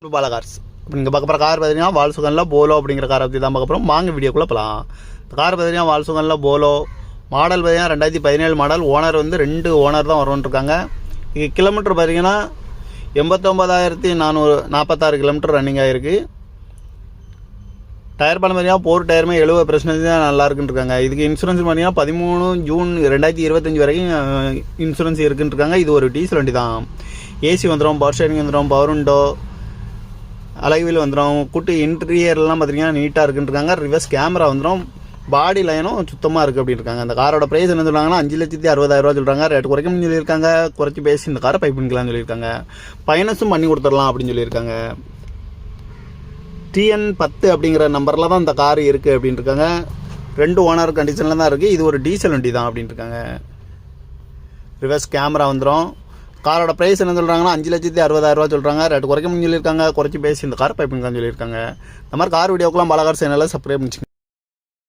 Bala cars. இப்போ நீங்கள் பார்க்க போகிற கார் பார்த்தீங்கன்னா வால்சுகனில் போலோ அப்படிங்கிற காரை பற்றி தான் பார்க்க போகிறோம். வாங்க வீடியோக்குள்ளே போகலாம். இந்த கார் பார்த்தீங்கன்னா வால்சுகனில் போலோ மாடல் பார்த்தீங்கன்னா 2017 மாடல். ஓனர் வந்து 2 ஓனர் தான் வரும்ன்ட்ருக்காங்க. இது கிலோமீட்டர் பார்த்தீங்கன்னா 89,446 கிலோமீட்டர் ரன்னிங் ஆகிருக்கு. டயர் பாலம் பார்த்தீங்கன்னா 4 டயருமே 70% தான் நல்லா இருக்குன்ட்ருக்காங்க. இதுக்கு இன்சூரன்ஸ் பார்த்தீங்கன்னா 13 ஜூன் 2025 வரைக்கும் இன்சூரன்ஸ் இருக்குன்ட்ருக்காங்க. இது ஒரு டீசல் வண்டி தான். ஏசி வந்துடும், பவர் ஸ்டேரிங் வந்துடும், பவர் விண்டோ, அலைவில் வந்துடும். கூட்டு இன்டீரியர்லாம் பார்த்தீங்கன்னா நீட்டாக இருக்குன்ட்ருக்காங்க. ரிவர்ஸ் கேமரா வந்துடும். பாடி லைனும் சுத்தமாக இருக்குது அப்படின்னு இருக்காங்க. அந்த காரோட ப்ரைஸ் என்ன சொல்கிறாங்கன்னா 5,60,000 சொல்கிறாங்க. ரேட்டு குறைக்கணும்னு சொல்லியிருக்காங்க. குறைச்சி பேசி இந்த காரை பை பண்ணிக்கலாம்னு சொல்லியிருக்காங்க. ஃபைனான்ஸும் பண்ணி கொடுத்துடலாம் அப்படின்னு சொல்லியிருக்காங்க. TN10 அப்படிங்கிற நம்பரில் தான் இந்த கார் இருக்குது அப்படின்னு இருக்காங்க. 2 ஓனர் கண்டிஷனில் தான் இருக்குது. இது ஒரு டீசல் வண்டி தான் அப்படின்னு இருக்காங்க. ரிவர்ஸ் கேமரா வந்துடும். காரோட ப்ரைஸ் என்ன சொல்கிறாங்கன்னா 5,60,000 சொல்கிறாங்க. ரேட்டு குறைக்கணும்னு சொல்லியிருக்காங்க. குறைச்சி பேசி இந்த கார் பை பண்ணிக்கலாம்னு சொல்லியிருக்காங்க. இந்த மாதிரி கார் வீடியோக்கெல்லாம் பாலா கார் சேனலில் சப்ஸ்கிரைப் பண்ணிச்சு.